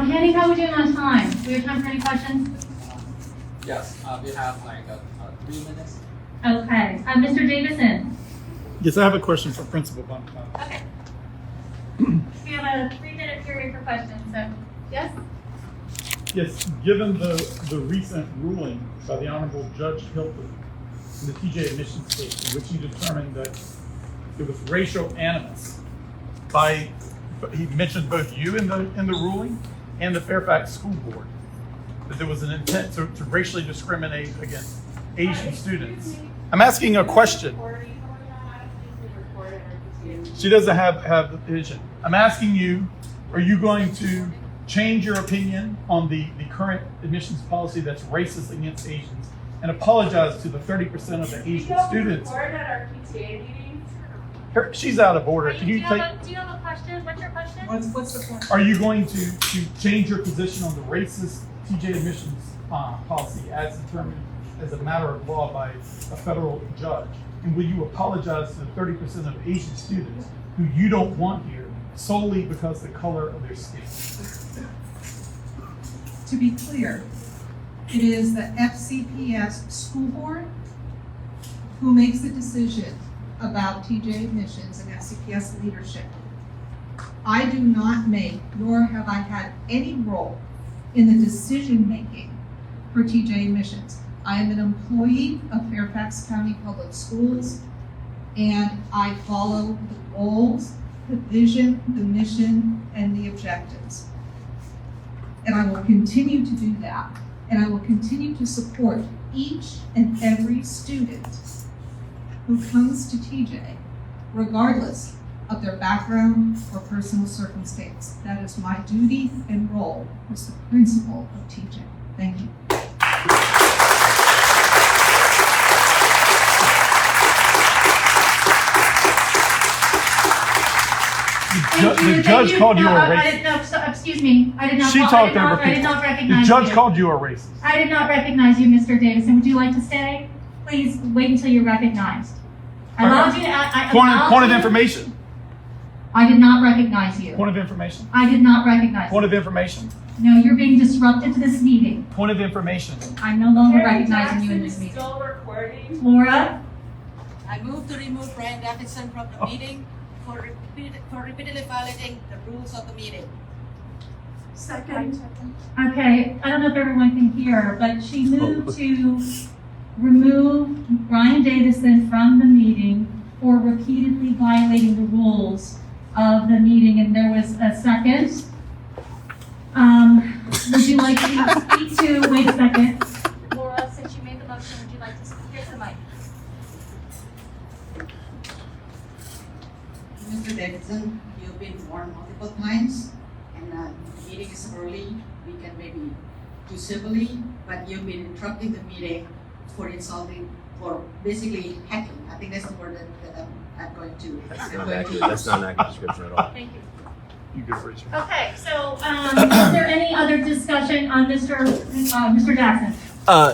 Penny, how are we doing on time? Do we have time for any questions? Yes, we have like 3 minutes. Okay, Mr. Davison. Yes, I have a question for Principal Bump. Okay. We have a 3-minute period for questions, so, yes? Yes, given the recent ruling by the Honorable Judge Hilton in the TJ admissions case, in which he determined that it was racial animus he mentioned both you in the ruling and the Fairfax School Board, that there was an intent to racially discriminate against Asian students. I'm asking a question. She doesn't have the vision. I'm asking you, are you going to change your opinion on the current admissions policy that's racist against Asians and apologize to the 30% of the Asian students? At our PTA meetings? She's out of order. Can Do you you have a question? What's your question? What's the point? Are you going to change your position on the racist TJ admissions policy as determined as a matter of law by a federal judge? And will you apologize to the 30% of Asian students who you don't want here solely because of the color of their skin? To be clear, it is the FCPS school board who makes the decision about TJ admissions and FCPS leadership. I do not make, nor have I had any role in the decision making for TJ admissions. I am an employee of Fairfax County Public Schools, and I follow the goals, the vision, the mission, and the objectives. And I will continue to do that. And I will continue to support each and every student who comes to TJ, regardless of their background or personal circumstance. That is my duty and role as the principal of TJ. Thank you. The judge called you a racist. No, excuse me. I did not. She talked over I did not recognize The judge you. called you a racist. I did not recognize you, Mr. Davison. Would you like to stay? Please wait until you're recognized. I allowed you to. Point of information. I did not recognize you. Point of information. I did not recognize Point you. of information. No, you're being disruptive to this meeting. Point of information. I'm no longer recognizing you in this meeting. Still recording? Laura? I move to remove Brian Davison from the meeting for repeatedly violating the rules of the meeting. Second. Okay, I don't know if everyone can hear, but she moved to remove Brian Davison from the meeting for repeatedly violating the rules of the meeting, and there was a second. Would you like to speak to, wait a second. Laura, since you made the motion, would you like to speak? Here's the mic. Mr. Davidson, you've been warned multiple times, and the meeting is early. We can maybe do civilly, but you've been interrupting the meeting for insulting, for basically heckling. I think that's the word that I'm going to. That's not an accurate description at all. Thank you. You go first. Okay, so is there any other discussion on Mr. Jackson?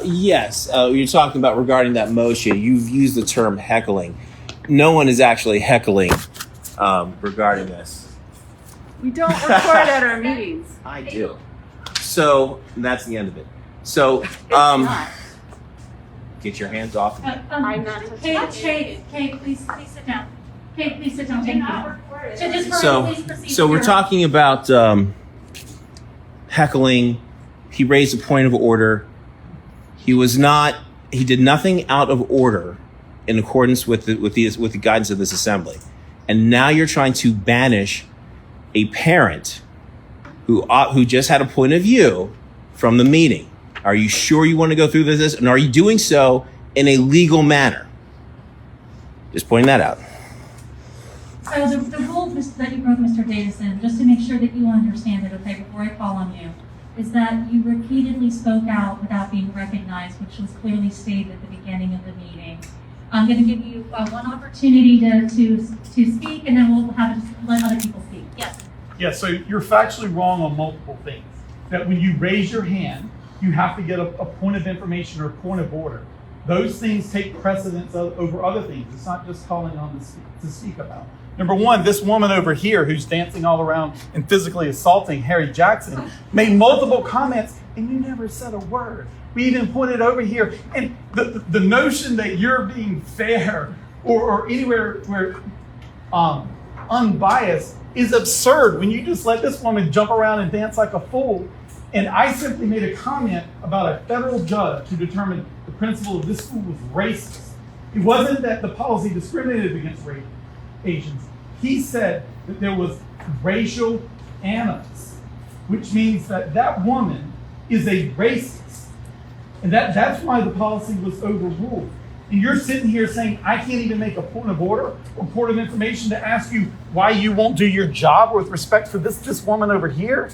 Yes, you're talking about regarding that motion. You've used the term heckling. No one is actually heckling regarding this. We don't record at our meetings. I do. So that's the end of it. So get your hands off. I'm not touching Kate, please sit down. Kate, please sit down. Thank you. So just please proceed. So we're talking about heckling. He raised a point of order. He did nothing out of order in accordance with the guidance of this assembly. And now you're trying to banish a parent who just had a point of view from the meeting. Are you sure you want to go through this? And are you doing so in a legal manner? Just pointing that out. So the rule that you broke, Mr. Davison, just to make sure that you understand it, okay, before I call on you, is that you repeatedly spoke out without being recognized, which was clearly stated at the beginning of the meeting. I'm going to give you one opportunity to speak, and then we'll let other people speak. Yes. Yeah, so you're factually wrong on multiple things. That when you raise your hand, you have to get a point of information or a point of order. those things take precedence over other things. It's not just calling on to speak about. Number one, this woman over here who's dancing all around and physically assaulting Harry Jackson made multiple comments and you never said a word. We even pointed over here. And the notion that you're being fair or anywhere where unbiased is absurd when you just let this woman jump around and dance like a fool. And I simply made a comment about a federal judge who determined the principal of this school was racist. It wasn't that the policy discriminated against Asians. He said that there was racial animus, which means that that woman is a racist. And that's why the policy was overruled. And you're sitting here saying, I can't even make a point of order or point of information to ask you why you won't do your job with respect for this woman over here.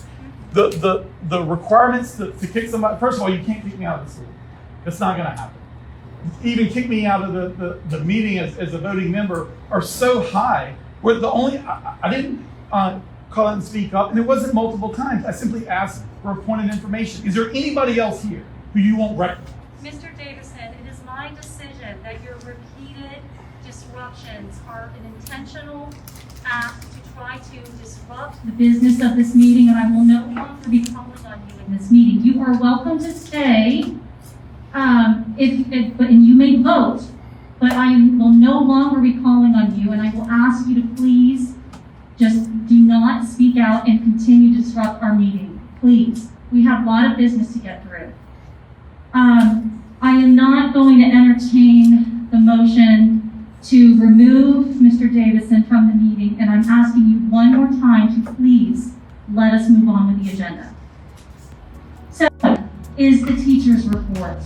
The requirements to kick somebody, first of all, you can't kick me out of the school. That's not going to happen. Even kick me out of the meeting as a voting member are so high where I didn't call out and speak up, and it wasn't multiple times. I simply asked for a point of information. Is there anybody else here who you won't recognize? Mr. Davison, it is my decision that your repeated disruptions are an intentional act to try to disrupt the business of this meeting, and I will no longer be calling on you in this meeting. You are welcome to stay, and you may vote, but I will no longer be calling on you, and I will ask you to please just do not speak out and continue to disrupt our meeting. Please. We have a lot of business to get through. I am not going to entertain the motion to remove Mr. Davison from the meeting, and I'm asking you one more time to please let us move on with the agenda. So, is the teacher's report.